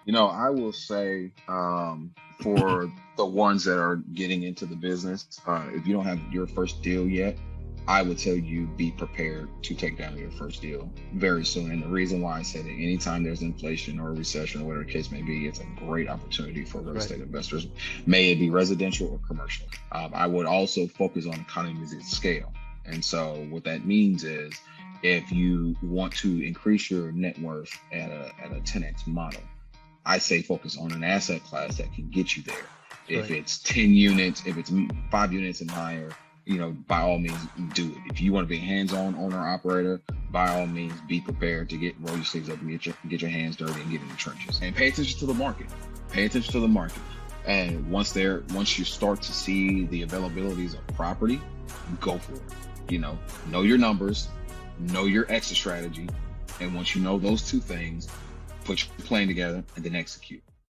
I will say, for the ones that are getting into the business, if you don't have your first deal yet, I would tell you be prepared to take down your first deal very soon. And the reason why I said it, anytime there's inflation or a recession or whatever the case may be, it's a great opportunity for real Right. estate investors, may it be residential or commercial. I would also focus on economies of scale. And so what that means is if you want to increase your net worth at a 10x model, I say focus on an asset class that can get you there. If Right. it's 10 units, if it's 5 units and higher, by all means do it. If you want to be a hands-on owner operator, by all means be prepared to roll your sleeves up and get your hands dirty and get in the trenches. And pay attention to the market. Pay attention to the market. And once you start to see the availabilities of property, go for it. Know your numbers, know your exit strategy, and once you know those two things, put your plan together and then execute.